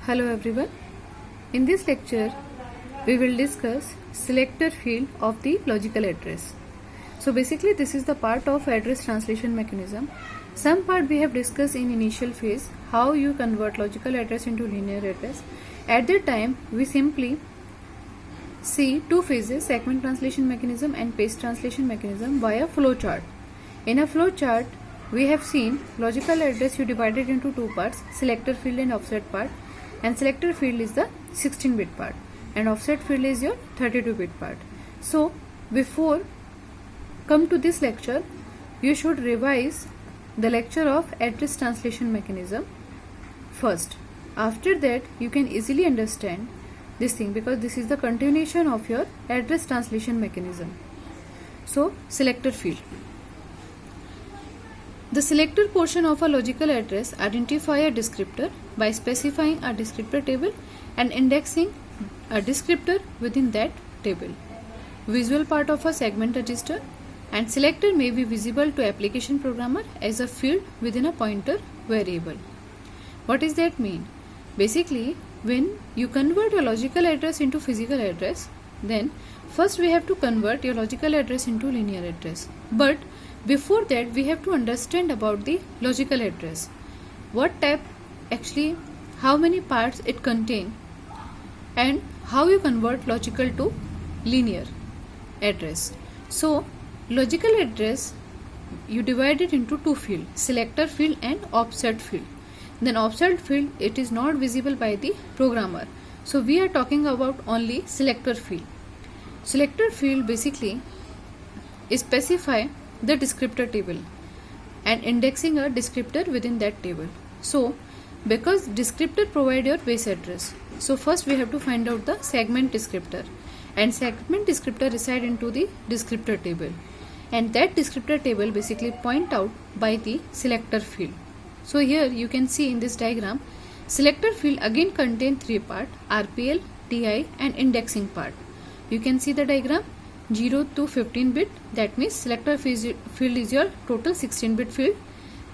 Hello everyone. In this lecture, we will discuss selector field of the logical address. So basically this is the part of address translation mechanism. Some part we have discussed in initial phase, how you convert logical address into linear address. At that time, we simply see two phases, segment translation mechanism and page translation mechanism via flowchart. In a flowchart, we have seen logical address you divided into two parts, selector field and offset part. And selector field is the 16-bit part and offset field is your 32-bit part. So before come to this lecture, you should revise the lecture of address translation mechanism first. After that you can easily understand this thing because this is the continuation of your address translation mechanism. So selector field. The selector portion of a logical address identify a descriptor by specifying a descriptor table and indexing a descriptor within that table. Visual part of a segment register, and selector may be visible to application programmer as a field within a pointer variable. What does that mean? Basically, when you convert a logical address into physical address, then first we have to convert your logical address into linear address. But before that, we have to understand about the logical address. What type, actually, how many parts it contain, and how you convert logical to linear address. So, logical address, you divide it into two fields, selector field and offset field. Then offset field, it is not visible by the programmer. So, we are talking about only selector field. Selector field basically specify the descriptor table and indexing a descriptor within that table. So because descriptor provide your base address, so first we have to find out the segment descriptor, and segment descriptor reside into the descriptor table, and that descriptor table basically point out by the selector field. So here you can see in this diagram, selector field again contain three parts, RPL, TI and indexing part. You can see the diagram, 0 to 15-bit, that means selector field is your total 16-bit field.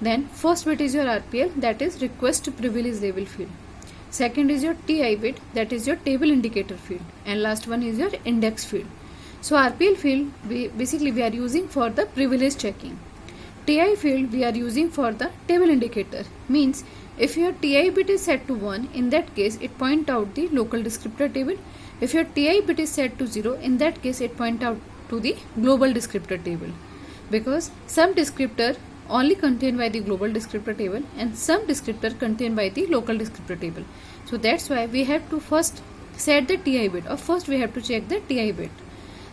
Then first bit is your RPL, that is request privilege level field. Second is your TI bit, that is your table indicator field, and last one is your index field. So RPL field we are using for the privilege checking. TI field we are using for the table indicator, means if your TI bit is set to 1, in that case it point out the local descriptor table. If your TI bit is set to 0, in that case it point out to the global descriptor table, because some descriptor only contained by the global descriptor table and some descriptor contained by the local descriptor table. So that's why we have to first set the TI bit, or first we have to check the TI bit.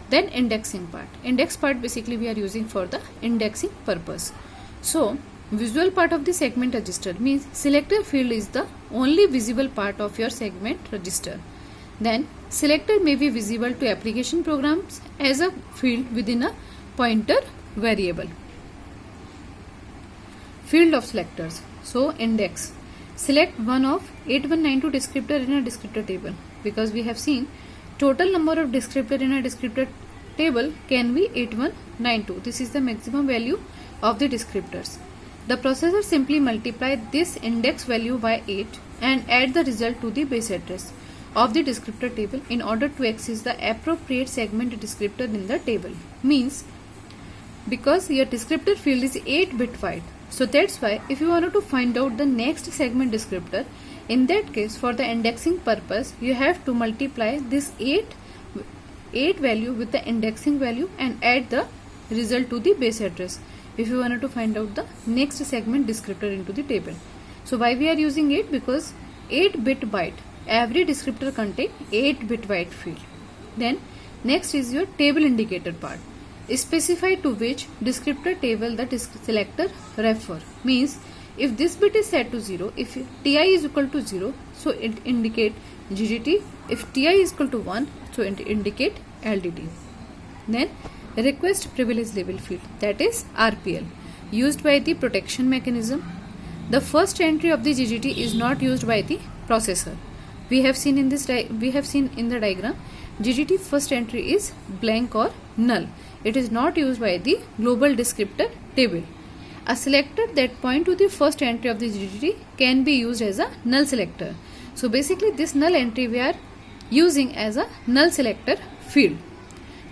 Then indexing part. Index part basically we are using for the indexing purpose. So visual part of the segment register means selector field is the only visible part of your segment register. Then selector may be visible to application programs as a field within a pointer variable. Field of selectors. So index. Select one of 8192 descriptor in a descriptor table, because we have seen total number of descriptor in a descriptor table can be 8192. This is the maximum value of the descriptors. The processor simply multiply this index value by 8 and add the result to the base address of the descriptor table in order to access the appropriate segment descriptor in the table. Means because your descriptor field is 8-bit wide, so that's why if you wanted to find out the next segment descriptor, in that case for the indexing purpose you have to multiply this 8 value with the indexing value and add the result to the base address if you wanted to find out the next segment descriptor into the table. So why we are using 8? Because 8-bit byte, every descriptor contain 8-bit byte field. Then next is your table indicator part. Specify to which descriptor table the selector refer. Means if this bit is set to 0, if TI is equal to 0, so it indicate GGT. If TI is equal to 1, so it indicate LDT. Then request privilege level field, that is RPL, used by the protection mechanism. The first entry of the GGT is not used by the processor. We have seen in this in the diagram, GGT first entry is blank or null. It is not used by the global descriptor table. A selector that point to the first entry of the GGT can be used as a null selector. So basically this null entry we are using as a null selector field.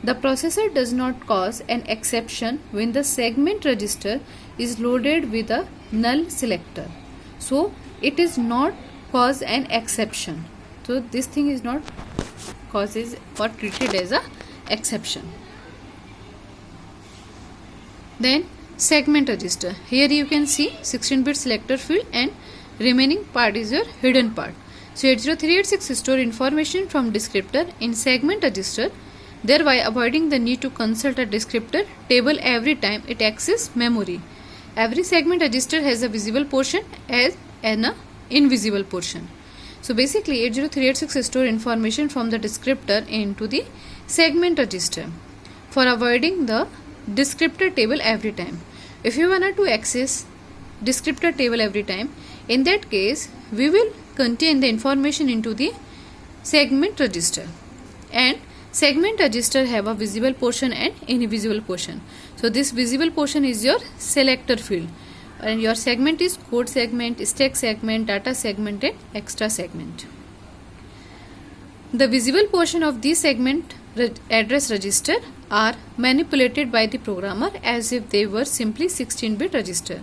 The processor does not cause an exception when the segment register is loaded with a null selector. So it is not cause an exception. So this thing is not causes or treated as a exception. Then segment register. Here you can see 16-bit selector field and remaining part is your hidden part. So 80386 store information from descriptor in segment register, thereby avoiding the need to consult a descriptor table every time it accesses memory. Every segment register has a visible portion and an invisible portion. So basically 80386 store information from the descriptor into the segment register for avoiding the descriptor table every time. If you want to access descriptor table every time, in that case we will contain the information into the segment register, and segment register have a visible portion and invisible portion. So this visible portion is your selector field, and your segment is code segment, stack segment, data segment and extra segment. The visible portion of the segment address register are manipulated by the programmer as if they were simply 16-bit register.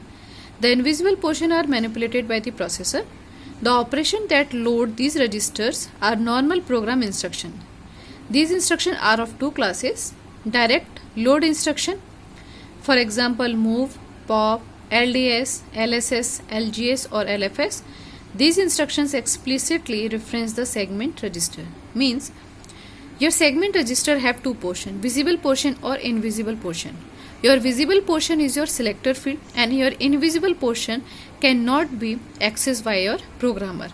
The invisible portion are manipulated by the processor. The operation that load these registers are normal program instruction. These instructions are of two classes: direct load instruction, for example move, pop, LDS, LSS, LGS or LFS. These instructions explicitly reference the segment register. Means your segment register have two portion, visible portion or invisible portion. Your visible portion is your selector field and your invisible portion cannot be accessed by your programmer.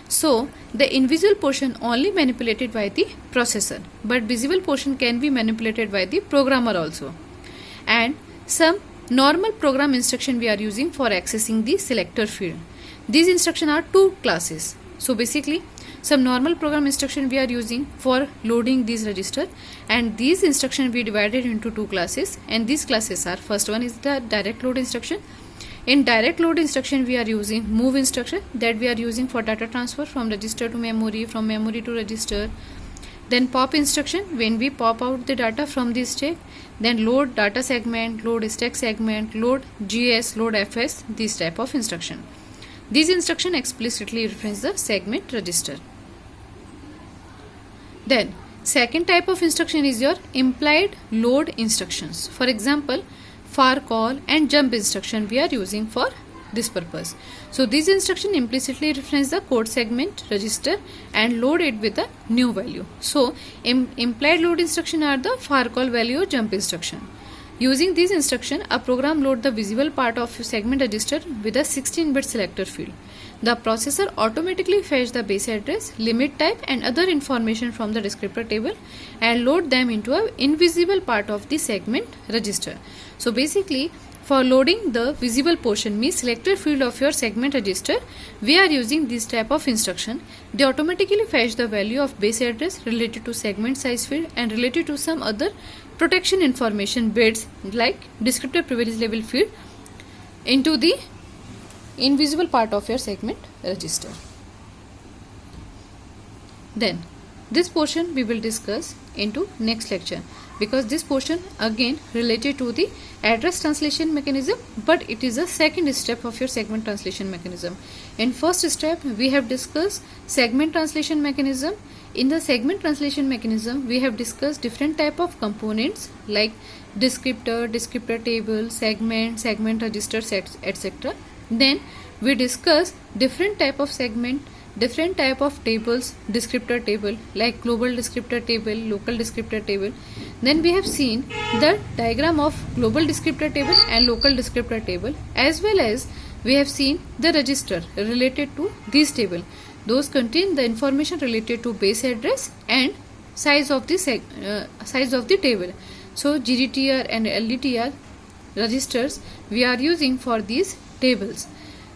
So the invisible portion only manipulated by the processor, but visible portion can be manipulated by the programmer also. And some normal program instruction we are using for accessing the selector field. These instructions are two classes. So basically some normal program instruction we are using for loading these register, and these instruction we divided into two classes, and these classes are, first one is the direct load instruction. In direct load instruction we are using move instruction that we are using for data transfer from register to memory, from memory to register. Then pop instruction when we pop out the data from the stack. Then load data segment, load stack segment, load GS, load FS, this type of instruction. These instruction explicitly reference the segment register. Then second type of instruction is your implied load instructions. For example, far call and jump instruction we are using for this purpose. So these instruction implicitly reference the code segment register and load it with a new value. So implied load instruction are the far call value or jump instruction. Using this instruction, a program load the visible part of segment register with a 16-bit selector field. The processor automatically fetch the base address, limit type and other information from the descriptor table and load them into an invisible part of the segment register. So basically for loading the visible portion, means selector field of your segment register, we are using this type of instruction. They automatically fetch the value of base address related to segment size field and related to some other protection information bits like descriptor privilege level field into the invisible part of your segment register. Then this portion we will discuss into next lecture, because this portion again related to the address translation mechanism, but it is a second step of your segment translation mechanism. In first step we have discussed segment translation mechanism. In the segment translation mechanism we have discussed different type of components like descriptor, descriptor table, segment register sets, etc. Then we discuss different type of segment, different type of tables, descriptor table like global descriptor table, local descriptor table. Then we have seen the diagram of global descriptor table and local descriptor table, as well as we have seen the register related to this table. Those contain the information related to base address and size of the table. So GDTR and LDTR registers we are using for these tables.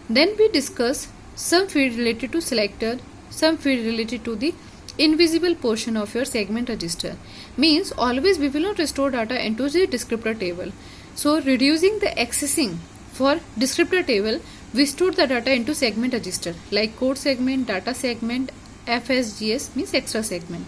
Then we discuss some field related to selector, some field related to the invisible portion of your segment register. Means always we will not restore data into the descriptor table. So reducing the accessing for descriptor table we store the data into segment register like code segment, data segment, FSGS means extra segment.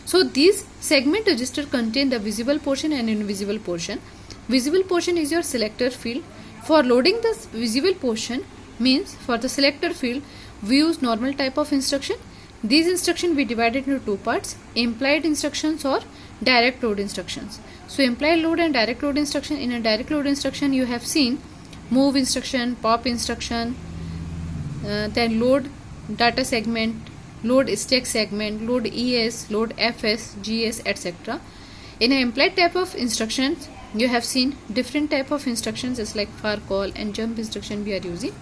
So these segment register contain the visible portion and invisible portion. Visible portion is your selector field. For loading the visible portion means for the selector field we use normal type of instruction. These instructions we divided into two parts, implied instructions or direct load instructions. So implied load and direct load instruction. In a direct load instruction you have seen move instruction, pop instruction, then load data segment, load stack segment, load ES, load FS, GS, etc. In an implied type of instructions you have seen different type of instructions just like far call and jump instruction we are using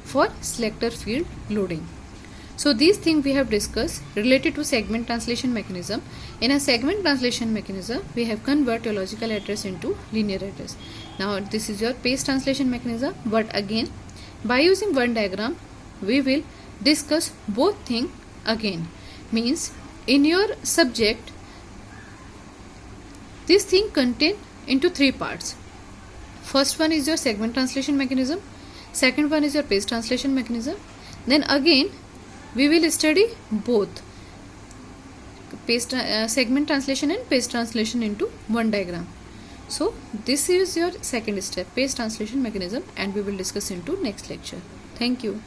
for selector field loading. So these things we have discussed related to segment translation mechanism. In a segment translation mechanism, we have convert your logical address into linear address. Now this is your page translation mechanism, but again by using one diagram we will discuss both things again. Means in your subject this thing contain into three parts. First one is your segment translation mechanism, second one is your page translation mechanism, then again we will study both segment translation and page translation into one diagram. So this is your second step, page translation mechanism, and we will discuss into next lecture. Thank you.